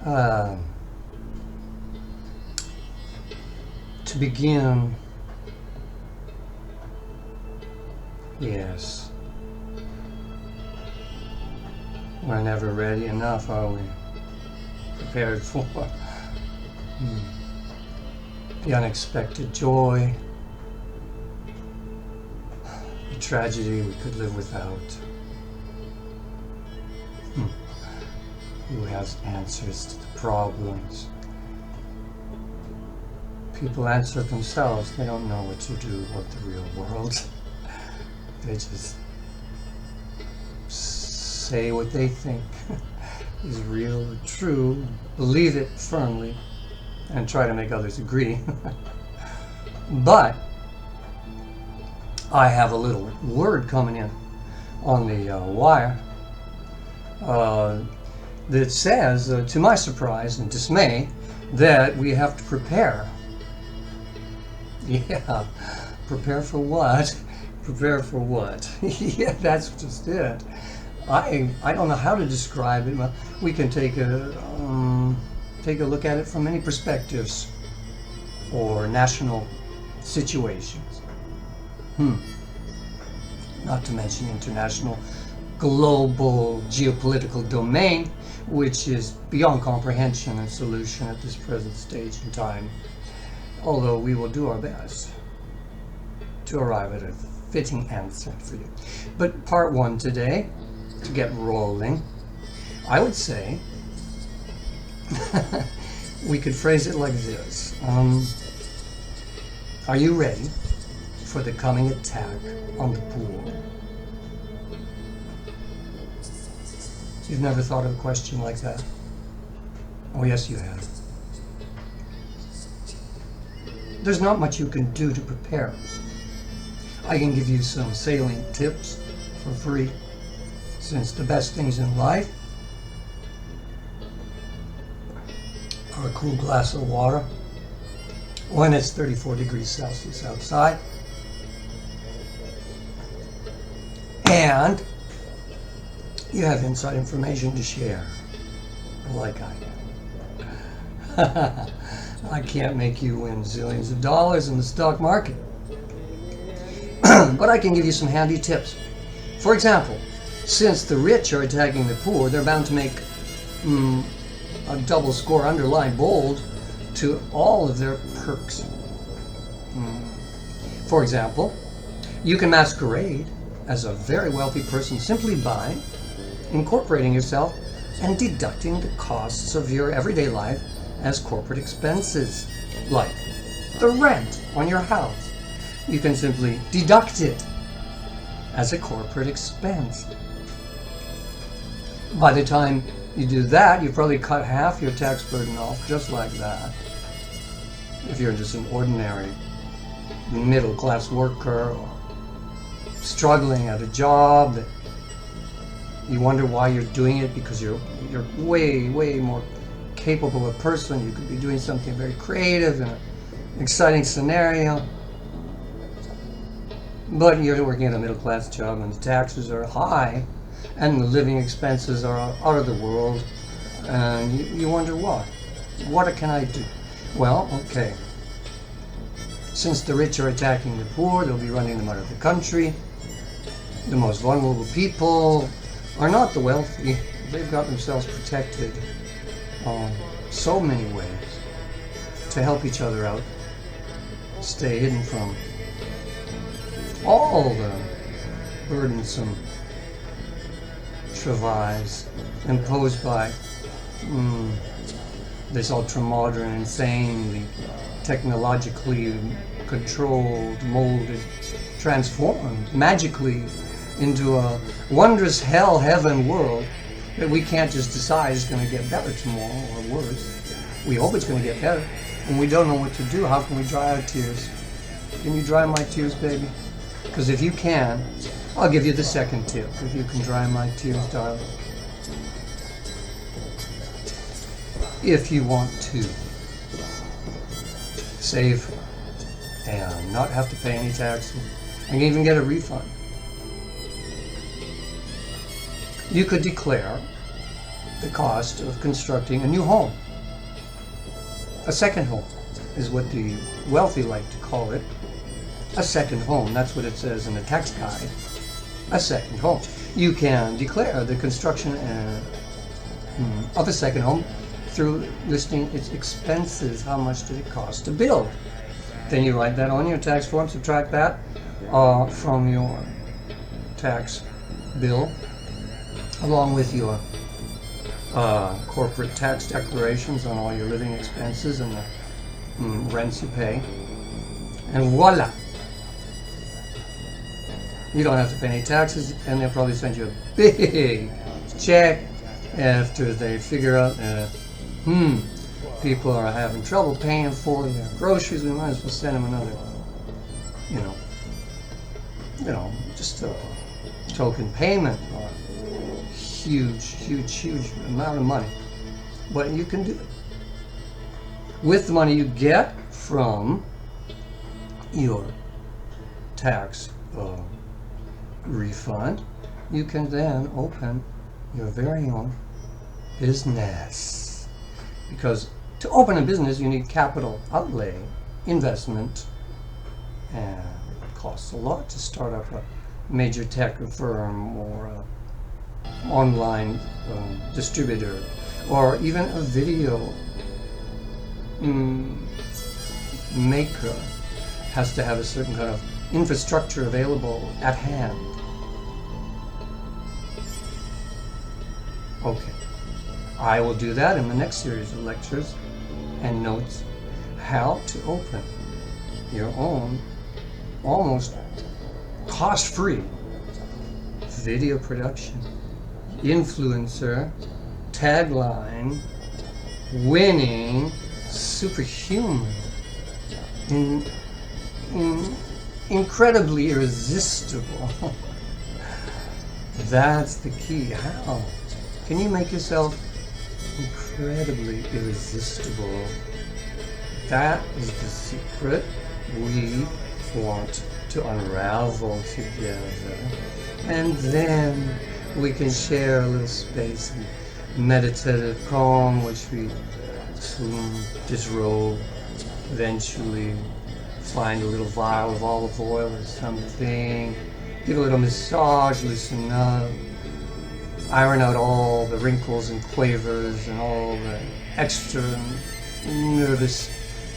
uh, to begin, yes, we're never ready enough, are we? Prepared for the unexpected joy, the tragedy we could live without. Who has answers to the problems? People answer themselves. They don't know what to do about the real world. They just say what they think is real or true, believe it firmly, and try to make others agree. But I have a little word coming in on the wire that says, to my surprise and dismay, that we have to prepare. Yeah, prepare for what? Prepare for what? Yeah, that's just it. I don't know how to describe it. Well, we can take a look at it from many perspectives or national situations. Not to mention international, global, geopolitical domain, which is beyond comprehension and solution at this present stage in time. Although we will do our best to arrive at a fitting answer for you. But part one today, to get rolling, I would say we could phrase it like this. Are you ready for the coming attack on the poor? You've never thought of a question like that? Oh, yes, you have. There's not much you can do to prepare. I can give you some salient tips for free, since the best things in life are a cool glass of water when it's 34 degrees Celsius outside, and you have inside information to share, like I do. I can't make you win zillions of dollars in the stock market, but I can give you some handy tips. For example, since the rich are attacking the poor, they're bound to make a double score, underline, bold, to all of their perks. For example, you can masquerade as a very wealthy person simply by incorporating yourself and deducting the costs of your everyday life as corporate expenses, like the rent on your house. You can simply deduct it as a corporate expense. By the time you do that, you've probably cut half your tax burden off just like that. If you're just an ordinary middle-class worker or struggling at a job that you wonder why you're doing it, because you're way more capable a person. You could be doing something very creative in an exciting scenario, but you're working at a middle-class job and the taxes are high and the living expenses are out of the world, and you wonder why. What can I do? Well, okay. Since the rich are attacking the poor, they'll be running them out of the country. The most vulnerable people are not the wealthy. They've got themselves protected so many ways to help each other out, stay hidden from all the burdensome travails imposed by this ultra-modern, insanely technologically controlled, molded, transformed magically into a wondrous hell-heaven world that we can't just decide is going to get better tomorrow or worse. We hope it's going to get better, and we don't know what to do. How can we dry our tears? Can you dry my tears, baby? Because if you can, I'll give you the second tip. If you can dry my tears, darling. If you want to save and not have to pay any taxes and even get a refund, you could declare the cost of constructing a new home. A second home is what the wealthy like to call it. A second home, that's what it says in the tax guide. A second home. You can declare the construction of a second home through listing its expenses. How much did it cost to build? Then you write that on your tax form, subtract that from your tax bill, along with your corporate tax declarations on all your living expenses and the rents you pay, and voila! You don't have to pay any taxes, and they'll probably send you a big check after they figure out that people are having trouble paying for their groceries. We might as well send them another, just a token payment, or huge amount of money. But you can do it with the money you get from your tax refund. You can then open your very own business, because to open a business you need capital outlay, investment, and it costs a lot to start up a major tech firm or a online distributor, or even a video maker has to have a certain kind of infrastructure available at hand. Okay, I will do that in the next series of lectures and notes, how to open your own almost cost-free video production, influencer, tagline, winning, superhuman, incredibly irresistible. That's the key. How can you make yourself incredibly irresistible? That is the secret we want to unravel together. And then we can share a little space in meditative calm, which we soon disrobe, eventually find a little vial of olive oil or something, give a little massage, loosen up, iron out all the wrinkles and quavers and all the extra nervous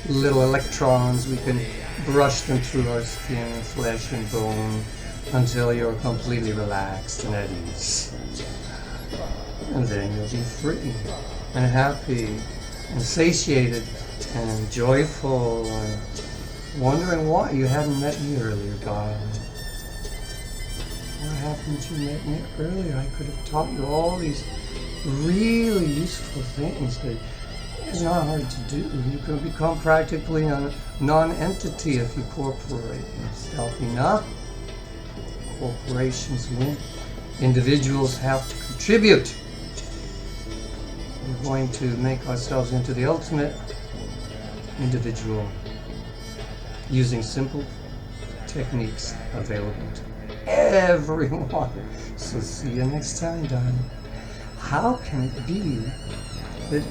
little electrons. We can brush them through our skin, flesh and bone, until you're completely relaxed and at ease. And then you'll be free and happy and satiated and joyful and wondering why you hadn't met me earlier, darling. Why haven't you met me earlier? I could have taught you all these really useful things that it's not hard to do. You can become practically a non-entity if you cooperate yourself enough. Corporations win. Individuals have to contribute. We're going to make ourselves into the ultimate individual using simple techniques available to everyone. So see you next time, darling. How can it be that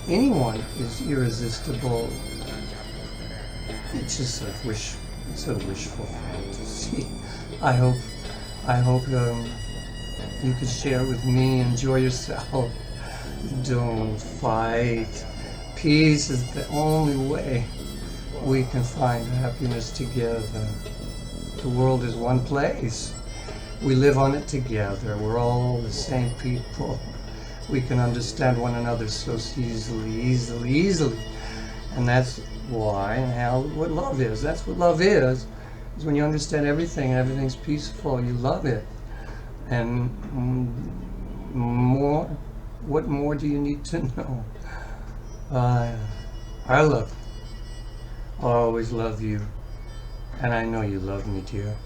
anyone is irresistible? It's just a wishful fantasy. I hope you can share with me. Enjoy yourself. Don't fight. Peace is the only way we can find happiness together. The world is one place. We live on it together. We're all the same people. We can understand one another so easily. And that's why and how what love is. That's what love is when you understand everything and everything's peaceful. You love it. And what more do you need to know? I love you. I always love you. And I know you love me, dear.